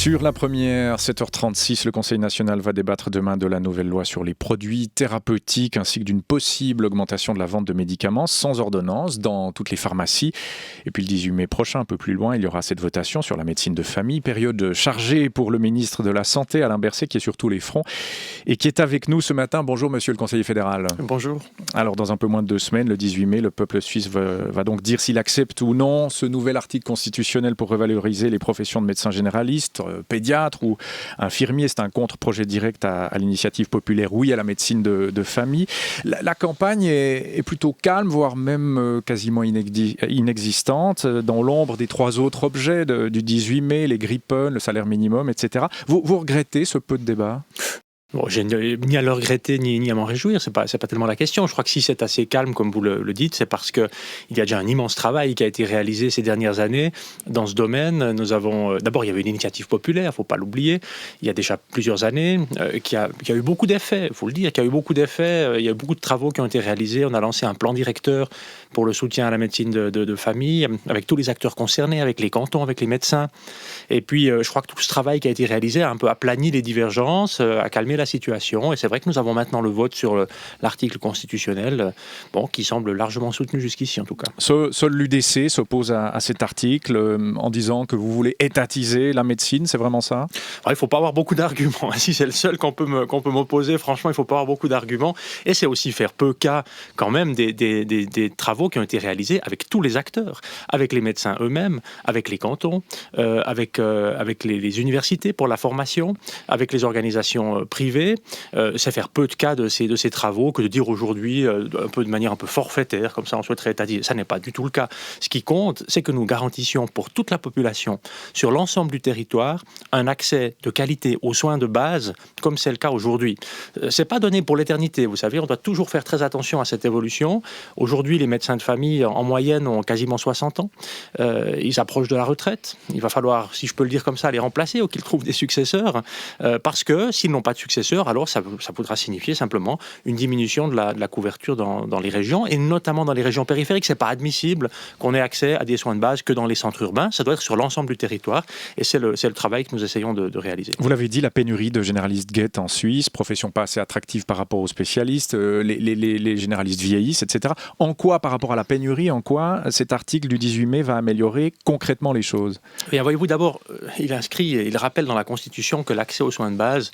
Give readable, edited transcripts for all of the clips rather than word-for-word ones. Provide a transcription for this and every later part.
Sur la première, 7h36, le Conseil national va débattre demain de la nouvelle loi sur les produits thérapeutiques ainsi que d'une possible augmentation de la vente de médicaments sans ordonnance dans toutes les pharmacies. Et puis le 18 mai prochain, un peu plus loin, il y aura cette votation sur la médecine de famille, période chargée pour le ministre de la Santé, Alain Berset, qui est sur tous les fronts et qui est avec nous ce matin. Bonjour monsieur le conseiller fédéral. Bonjour. Alors dans un peu moins de 2 semaines, le 18 mai, le peuple suisse va donc dire s'il accepte ou non ce nouvel article constitutionnel pour revaloriser les professions de médecins généralistes, pédiatre ou infirmier. C'est un contre-projet direct à l'initiative populaire Oui à la médecine de famille. La campagne est plutôt calme, voire même quasiment inexistante, dans l'ombre des 3 autres objets du 18 mai, les Grippen, le salaire minimum, etc. Vous regrettez ce peu de débat ? Bon, j'ai ni à le regretter, ni à m'en réjouir. C'est pas tellement la question. Je crois que si c'est assez calme, comme vous le dites, c'est parce qu'il y a déjà un immense travail qui a été réalisé ces dernières années dans ce domaine. Nous avons, d'abord, il y avait une initiative populaire, il ne faut pas l'oublier, il y a déjà plusieurs années, qui a eu beaucoup d'effets, il faut le dire, qui a eu beaucoup d'effets. Il y a eu beaucoup de travaux qui ont été réalisés. On a lancé un plan directeur pour le soutien à la médecine de famille, avec tous les acteurs concernés, avec les cantons, avec les médecins. Et puis, je crois que tout ce travail qui a été réalisé a un peu aplani les divergences, a calmé la situation. Et c'est vrai que nous avons maintenant le vote sur l'article constitutionnel, qui semble largement soutenu jusqu'ici en tout cas. Seul l'UDC s'oppose à cet article en disant que vous voulez étatiser la médecine, c'est vraiment ça ? Il ne faut pas avoir beaucoup d'arguments. Si c'est le seul qu'on peut m'opposer, franchement, il ne faut pas avoir beaucoup d'arguments. Et c'est aussi faire peu cas quand même des travaux qui ont été réalisés avec tous les acteurs, avec les médecins eux-mêmes, avec les cantons, avec les universités pour la formation, avec les organisations privées. C'est faire peu de cas de ces travaux que de dire aujourd'hui un peu de manière un peu forfaitaire, comme ça on souhaiterait étatiser. Ça n'est pas du tout le cas. Ce qui compte, c'est que nous garantissions pour toute la population, sur l'ensemble du territoire, un accès de qualité aux soins de base, comme c'est le cas aujourd'hui. C'est pas donné pour l'éternité, vous savez, on doit toujours faire très attention à cette évolution. Aujourd'hui, les médecins de famille, en moyenne, ont quasiment 60 ans. Ils approchent de la retraite. Il va falloir, si je peux le dire comme ça, les remplacer ou qu'ils trouvent des successeurs, parce que s'ils n'ont pas de successeurs, alors ça voudra signifier simplement une diminution de la couverture dans les régions, et notamment dans les régions périphériques. C'est pas admissible qu'on ait accès à des soins de base que dans les centres urbains. Ça doit être sur l'ensemble du territoire, et c'est le travail que nous essayons de réaliser. Vous l'avez dit, la pénurie de généralistes guette en Suisse, profession pas assez attractive par rapport aux spécialistes, les généralistes vieillissent, etc. En quoi, par rapport à la pénurie, cet article du 18 mai va améliorer concrètement les choses ? Et voyez-vous, d'abord, il rappelle dans la Constitution que l'accès aux soins de base,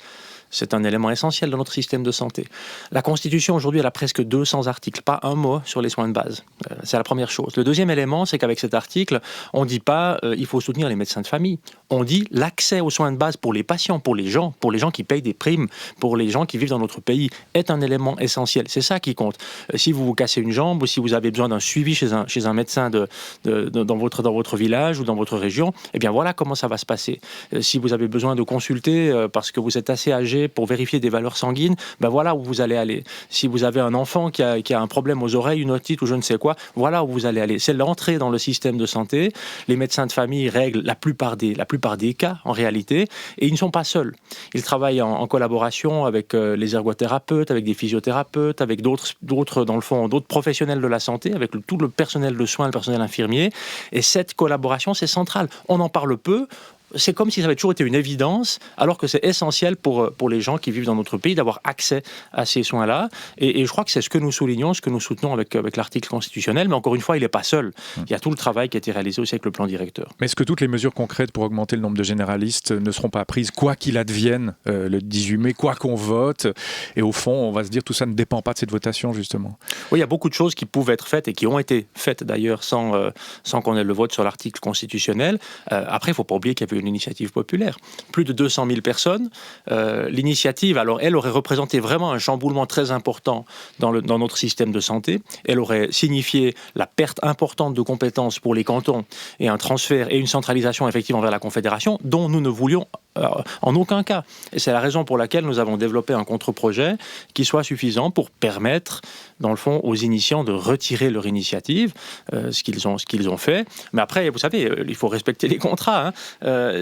c'est un élément essentiel dans notre système de santé. La Constitution, aujourd'hui, elle a presque 200 articles, pas un mot sur les soins de base. C'est la première chose. Le deuxième élément, c'est qu'avec cet article, on ne dit pas il faut soutenir les médecins de famille. On dit l'accès aux soins de base pour les patients, pour les gens qui payent des primes, pour les gens qui vivent dans notre pays, est un élément essentiel. C'est ça qui compte. Si vous vous cassez une jambe ou si vous avez besoin d'un suivi chez un médecin dans votre village ou dans votre région, eh bien voilà comment ça va se passer. Si vous avez besoin de consulter parce que vous êtes assez âgé pour vérifier des valeurs sanguines, ben voilà où vous allez aller. Si vous avez un enfant qui a un problème aux oreilles, une otite ou je ne sais quoi, voilà où vous allez aller. C'est l'entrée dans le système de santé. Les médecins de famille règlent la plupart des cas en réalité, et ils ne sont pas seuls. Ils travaillent en collaboration avec les ergothérapeutes, avec des physiothérapeutes, avec d'autres dans le fond, d'autres professionnels de la santé, avec tout le personnel de soins, le personnel infirmier. Et cette collaboration, c'est central. On en parle peu. C'est comme si ça avait toujours été une évidence, alors que c'est essentiel pour les gens qui vivent dans notre pays d'avoir accès à ces soins-là. Et je crois que c'est ce que nous soulignons, ce que nous soutenons avec l'article constitutionnel. Mais encore une fois, il n'est pas seul. Il y a tout le travail qui a été réalisé aussi avec le plan directeur. Mais est-ce que toutes les mesures concrètes pour augmenter le nombre de généralistes ne seront pas prises, quoi qu'il advienne, le 18 mai, quoi qu'on vote ? Et au fond, on va se dire tout ça ne dépend pas de cette votation, justement. Oui, il y a beaucoup de choses qui pouvaient être faites et qui ont été faites d'ailleurs sans qu'on ait le vote sur l'article constitutionnel. Après, il ne faut pas oublier qu'il y avait une initiative populaire. Plus de 200 000 personnes. L'initiative, alors, elle aurait représenté vraiment un chamboulement très important dans notre système de santé. Elle aurait signifié la perte importante de compétences pour les cantons et un transfert et une centralisation effectivement vers la Confédération dont nous ne voulions en aucun cas. Et c'est la raison pour laquelle nous avons développé un contre-projet qui soit suffisant pour permettre dans le fond, aux initiants de retirer leur initiative, ce qu'ils ont fait. Mais après, vous savez, il faut respecter les contrats.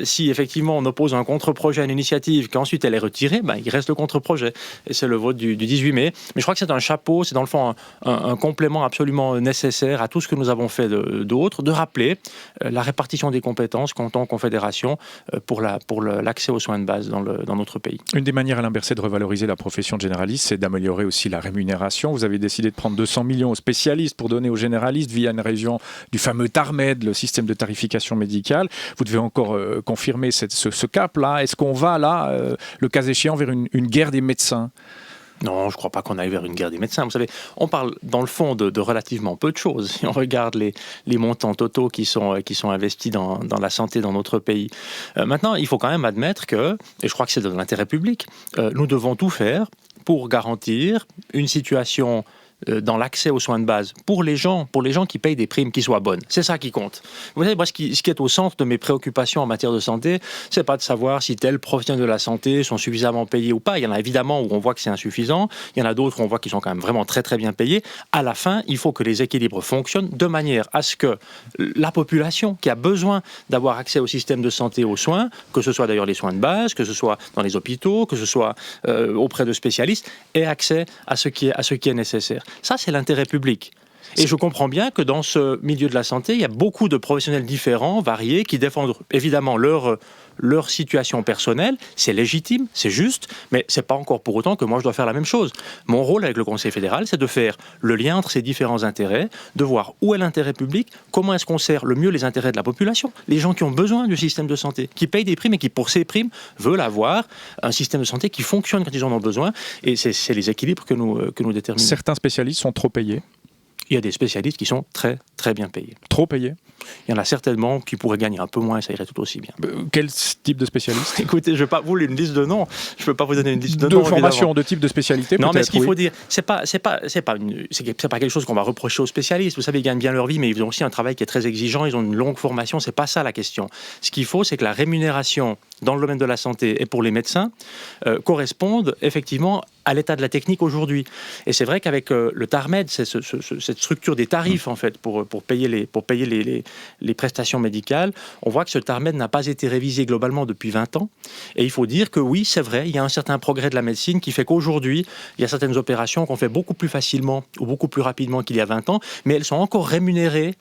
Si effectivement on oppose un contre-projet à une initiative, qu'ensuite elle est retirée, il reste le contre-projet. Et c'est le vote du 18 mai. Mais je crois que c'est un chapeau, c'est dans le fond un complément absolument nécessaire à tout ce que nous avons fait d'autres, de rappeler la répartition des compétences canton, confédération pour l'accès aux soins de base dans notre pays. Une des manières, Alain Berset, de revaloriser la profession de généraliste, c'est d'améliorer aussi la rémunération. Vous avez décidé de prendre 200 millions aux spécialistes pour donner aux généralistes via une région du fameux TARMED, le système de tarification médicale. Vous devez encore confirmer ce cap-là. Est-ce qu'on va là, le cas échéant, vers une guerre des médecins ? Non, je ne crois pas qu'on aille vers une guerre des médecins. Vous savez, on parle dans le fond de relativement peu de choses. Si on regarde les montants totaux qui sont investis dans la santé dans notre pays. Maintenant, il faut quand même admettre que, et je crois que c'est dans l'intérêt public, nous devons tout faire pour garantir une situation dans l'accès aux soins de base pour les gens qui payent des primes qui soient bonnes. C'est ça qui compte. Vous savez, moi, ce qui est au centre de mes préoccupations en matière de santé, c'est pas de savoir si tels professionnels de la santé sont suffisamment payés ou pas. Il y en a évidemment où on voit que c'est insuffisant. Il y en a d'autres où on voit qu'ils sont quand même vraiment très très bien payés. À la fin, il faut que les équilibres fonctionnent de manière à ce que la population qui a besoin d'avoir accès au système de santé, aux soins, que ce soit d'ailleurs les soins de base, que ce soit dans les hôpitaux, que ce soit auprès de spécialistes, ait accès à ce qui est nécessaire. Ça, c'est l'intérêt public. Et je comprends bien que dans ce milieu de la santé, il y a beaucoup de professionnels différents, variés, qui défendent évidemment leur situation personnelle. C'est légitime, c'est juste, mais ce n'est pas encore pour autant que moi je dois faire la même chose. Mon rôle avec le Conseil fédéral, c'est de faire le lien entre ces différents intérêts, de voir où est l'intérêt public, comment est-ce qu'on sert le mieux les intérêts de la population, les gens qui ont besoin du système de santé, qui payent des primes et qui, pour ces primes, veulent avoir un système de santé qui fonctionne quand ils en ont besoin. Et c'est les équilibres que nous déterminons. Certains spécialistes sont trop payés. Il y a des spécialistes qui sont très, très bien payés. Trop payés ? Il y en a certainement qui pourraient gagner un peu moins et ça irait tout aussi bien. Quel type de spécialiste ? Écoutez, je ne vais pas vous une liste de noms. Je ne peux pas vous donner une liste de noms. De formation, évidemment. De type de spécialité, non, peut-être. Mais ce qu'il faut dire, c'est pas quelque chose qu'on va reprocher aux spécialistes. Vous savez, ils gagnent bien leur vie, mais ils ont aussi un travail qui est très exigeant. Ils ont une longue formation. C'est pas ça la question. Ce qu'il faut, c'est que la rémunération dans le domaine de la santé et pour les médecins corresponde effectivement à l'état de la technique aujourd'hui. Et c'est vrai qu'avec le TARMED, c'est cette structure des tarifs en fait pour payer les prestations médicales, on voit que ce TARMED n'a pas été révisé globalement depuis 20 ans. Et il faut dire que oui, c'est vrai, il y a un certain progrès de la médecine qui fait qu'aujourd'hui, il y a certaines opérations qu'on fait beaucoup plus facilement ou beaucoup plus rapidement qu'il y a 20 ans, mais elles sont encore rémunérées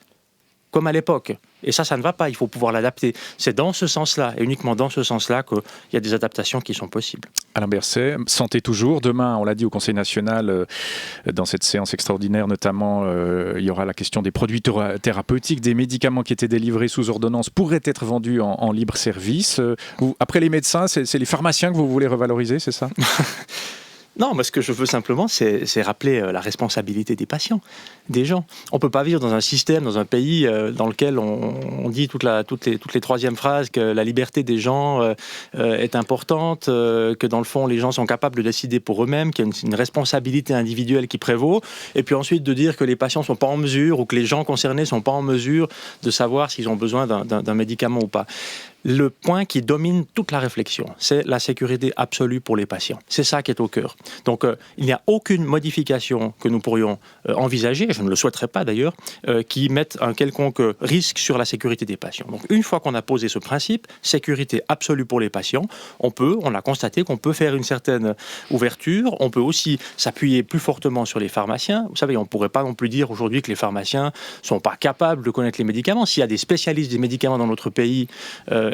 comme à l'époque. Et ça ne va pas, il faut pouvoir l'adapter. C'est dans ce sens-là, et uniquement dans ce sens-là, qu'il y a des adaptations qui sont possibles. Alain Berset, santé toujours. Demain, on l'a dit au Conseil national, dans cette séance extraordinaire notamment, il y aura la question des produits thérapeutiques, des médicaments qui étaient délivrés sous ordonnance pourraient être vendus en libre service. Après les médecins, c'est les pharmaciens que vous voulez revaloriser, c'est ça ? Non, mais ce que je veux simplement, c'est rappeler la responsabilité des patients, des gens. On ne peut pas vivre dans un système, dans un pays dans lequel on dit toutes les troisièmes phrases que la liberté des gens est importante, que dans le fond, les gens sont capables de décider pour eux-mêmes, qu'il y a une responsabilité individuelle qui prévaut, et puis ensuite de dire que les patients ne sont pas en mesure, ou que les gens concernés ne sont pas en mesure de savoir s'ils ont besoin d'un médicament ou pas. Le point qui domine toute la réflexion, c'est la sécurité absolue pour les patients. C'est ça qui est au cœur. Donc, il n'y a aucune modification que nous pourrions envisager, je ne le souhaiterais pas d'ailleurs, qui mette un quelconque risque sur la sécurité des patients. Donc, une fois qu'on a posé ce principe, sécurité absolue pour les patients, on a constaté qu'on peut faire une certaine ouverture, on peut aussi s'appuyer plus fortement sur les pharmaciens. Vous savez, on ne pourrait pas non plus dire aujourd'hui que les pharmaciens ne sont pas capables de connaître les médicaments. S'il y a des spécialistes des médicaments dans notre pays,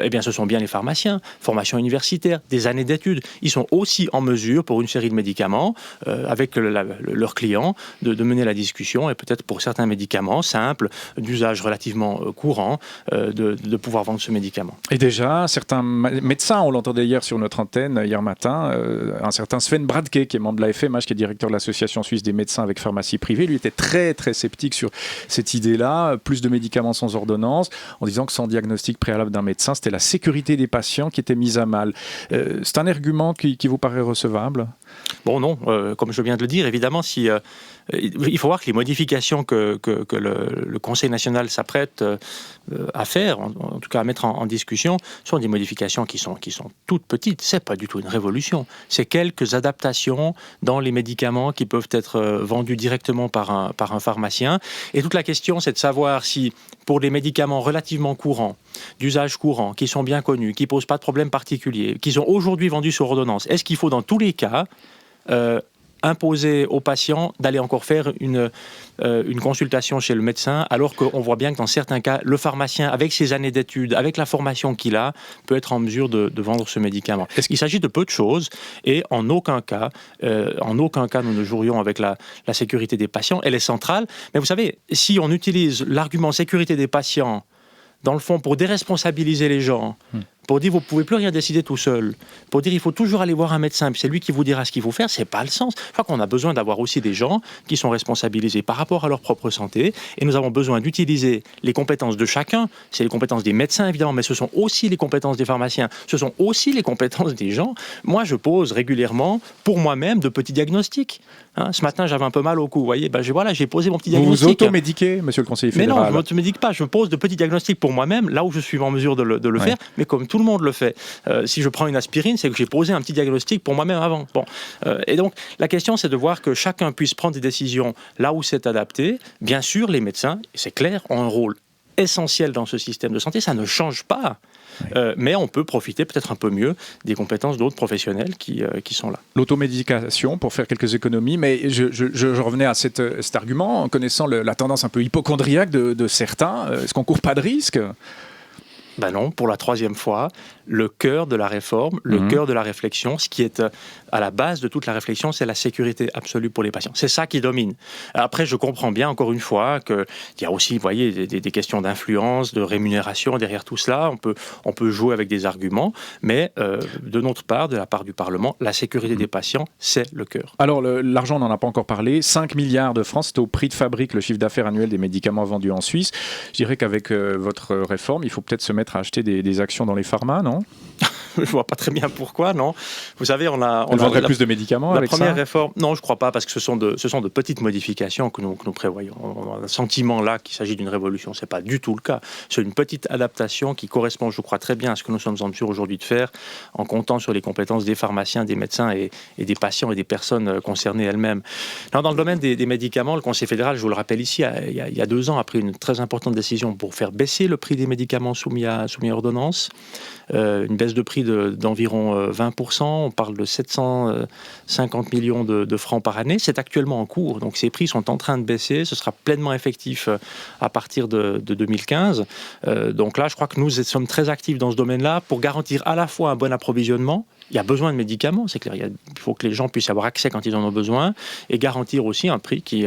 eh bien, ce sont bien les pharmaciens, formation universitaire, des années d'études. Ils sont aussi en mesure, pour une série de médicaments, avec leurs clients, de mener la discussion et peut-être pour certains médicaments simples, d'usage relativement courant, de pouvoir vendre ce médicament. Et déjà, certains médecins, on l'entendait hier sur notre antenne, hier matin, un certain Sven Bradke, qui est membre de la FMH, qui est directeur de l'Association suisse des médecins avec pharmacie privée, lui était très très sceptique sur cette idée-là, plus de médicaments sans ordonnance, en disant que sans diagnostic préalable d'un médecin, c'était la sécurité des patients qui était mise à mal. C'est un argument qui vous paraît recevable ? Bon, non, comme je viens de le dire, évidemment, il faut voir que les modifications que le Conseil national s'apprête à faire, en tout cas à mettre en discussion, sont des modifications qui sont toutes petites. C'est pas du tout une révolution. C'est quelques adaptations dans les médicaments qui peuvent être vendus directement par un pharmacien. Et toute la question, c'est de savoir si, pour les médicaments relativement courants, d'usage courant, qui sont bien connus, qui posent pas de problème particulier, qui sont aujourd'hui vendus sur ordonnance, est-ce qu'il faut dans tous les cas imposer aux patients d'aller encore faire une consultation chez le médecin, alors qu'on voit bien que dans certains cas, le pharmacien, avec ses années d'études, avec la formation qu'il a, peut être en mesure de vendre ce médicament. Il s'agit de peu de choses, et en aucun cas, nous ne jouerions avec la sécurité des patients. Elle est centrale, mais vous savez, si on utilise l'argument sécurité des patients, dans le fond, pour déresponsabiliser les gens, pour dire vous ne pouvez plus rien décider tout seul, pour dire il faut toujours aller voir un médecin, puis c'est lui qui vous dira ce qu'il faut faire, c'est pas le sens. Je crois qu'on a besoin d'avoir aussi des gens qui sont responsabilisés par rapport à leur propre santé, et nous avons besoin d'utiliser les compétences de chacun. C'est les compétences des médecins évidemment, mais ce sont aussi les compétences des pharmaciens, ce sont aussi les compétences des gens. Moi, je pose régulièrement pour moi-même de petits diagnostics. Ce matin, j'avais un peu mal au cou, vous voyez, j'ai posé mon petit diagnostic. Vous vous automédiquez, monsieur le conseiller fédéral? Mais non, je ne m'automédique pas, je pose de petits diagnostics pour moi-même, là où je suis en mesure de le faire, mais comme tout le monde le fait. Si je prends une aspirine, c'est que j'ai posé un petit diagnostic pour moi-même avant. Bon. Et donc, la question, c'est de voir que chacun puisse prendre des décisions là où c'est adapté. Bien sûr, les médecins, c'est clair, ont un rôle essentiel dans ce système de santé, ça ne change pas. Mais on peut profiter peut-être un peu mieux des compétences d'autres professionnels qui sont là. L'automédication, pour faire quelques économies, mais je revenais à cet argument, en connaissant la tendance un peu hypocondriaque de certains. Est-ce qu'on ne court pas de risque ? Ben non, pour la troisième fois, le cœur de la réforme, le cœur de la réflexion, ce qui est à la base de toute la réflexion, c'est la sécurité absolue pour les patients. C'est ça qui domine. Après, je comprends bien, encore une fois, qu'il y a aussi, vous voyez, des questions d'influence, de rémunération derrière tout cela. On peut jouer avec des arguments, mais de notre part, de la part du Parlement, la sécurité des patients, c'est le cœur. Alors, l'argent, on n'en a pas encore parlé. 5 milliards de francs, c'est au prix de fabrique le chiffre d'affaires annuel des médicaments vendus en Suisse. Je dirais qu'avec votre réforme, il faut peut-être se mettre à acheter des actions dans les pharmas, non ? Je vois pas très bien pourquoi, non. Vous savez, on vendrait plus de médicaments avec ça ? La première réforme, non, je crois pas, parce que ce sont de petites modifications que nous prévoyons. On a un sentiment là qu'il s'agit d'une révolution. C'est pas du tout le cas. C'est une petite adaptation qui correspond, je crois, très bien à ce que nous sommes en mesure aujourd'hui de faire, en comptant sur les compétences des pharmaciens, des médecins et des patients et des personnes concernées elles-mêmes. Dans le domaine des médicaments, le Conseil fédéral, je vous le rappelle ici, il y a 2 ans, a pris une très importante décision pour faire baisser le prix des médicaments soumis à ordonnance. Une baisse de prix d'environ 20%. On parle de 750 millions de francs par année. C'est actuellement en cours. Donc ces prix sont en train de baisser. Ce sera pleinement effectif à partir de 2015. Donc là, je crois que nous sommes très actifs dans ce domaine-là pour garantir à la fois un bon approvisionnement. Il y a besoin de médicaments, c'est clair. Il faut que les gens puissent avoir accès quand ils en ont besoin et garantir aussi un prix qui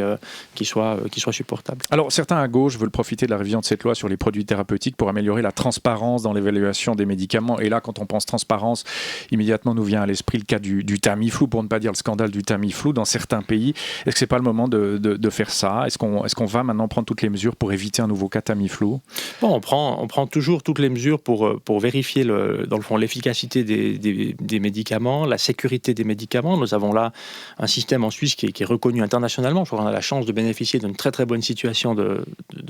soit supportable. Alors, certains à gauche veulent profiter de la révision de cette loi sur les produits thérapeutiques pour améliorer la transparence dans l'évaluation des médicaments. Et là, quand on pense transparence, immédiatement nous vient à l'esprit le cas du Tamiflu, pour ne pas dire le scandale du Tamiflu dans certains pays. Est-ce que ce n'est pas le moment de faire ça ? Est-ce qu'on va maintenant prendre toutes les mesures pour éviter un nouveau cas Tamiflu ? Bon, on prend toujours toutes les mesures pour vérifier, dans le fond, l'efficacité des médicaments, la sécurité des médicaments. Nous avons là un système en Suisse qui est reconnu internationalement. Je crois qu'on a la chance de bénéficier d'une très très bonne situation de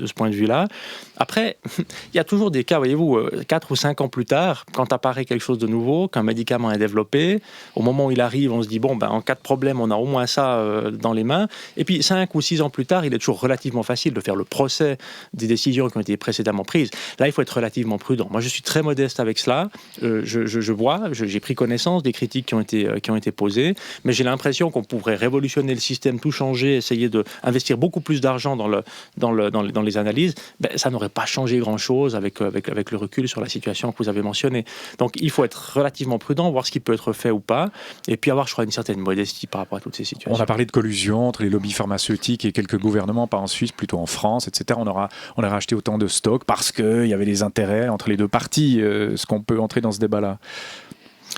ce point de vue-là. Après, il y a toujours des cas, voyez-vous, 4 ou 5 ans plus tard, quand apparaît quelque chose de nouveau, qu'un médicament est développé, au moment où il arrive, on se dit, en cas de problème, on a au moins ça dans les mains. Et puis 5 ou 6 ans plus tard, il est toujours relativement facile de faire le procès des décisions qui ont été précédemment prises. Là, il faut être relativement prudent. Moi, je suis très modeste avec cela. Je vois, j'ai pris connaissance des critiques qui ont été posées, mais j'ai l'impression qu'on pourrait révolutionner le système, tout changer, essayer d'investir beaucoup plus d'argent dans les analyses. Ça n'aurait pas changé grand-chose avec le recul sur la situation que vous avez mentionnée. Donc il faut être relativement prudent, voir ce qui peut être fait ou pas, et puis avoir, je crois, une certaine modestie par rapport à toutes ces situations. On a parlé de collusion entre les lobbies pharmaceutiques et quelques gouvernements, pas en Suisse, plutôt en France, etc. On aura acheté autant de stocks parce qu'il y avait des intérêts entre les deux parties. Est-ce qu'on peut entrer dans ce débat-là ?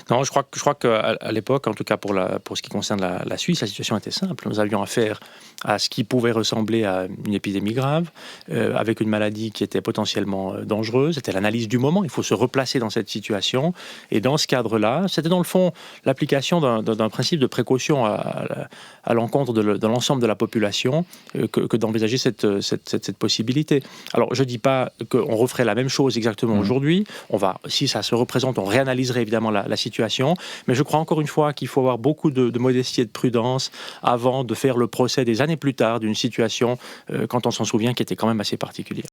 Non, je crois qu'à l'époque, en tout cas pour ce qui concerne la Suisse, la situation était simple. Nous avions affaire à ce qui pouvait ressembler à une épidémie grave, avec une maladie qui était potentiellement dangereuse. C'était l'analyse du moment. Il faut se replacer dans cette situation. Et dans ce cadre-là, c'était dans le fond l'application d'un principe de précaution à l'encontre de l'ensemble de la population que d'envisager cette possibilité. Alors, je ne dis pas qu'on referait la même chose exactement aujourd'hui. Si ça se représente, on réanalyserait évidemment la situation. Mais je crois encore une fois qu'il faut avoir beaucoup de modestie et de prudence avant de faire le procès des années plus tard d'une situation, quand on s'en souvient, qui était quand même assez particulière.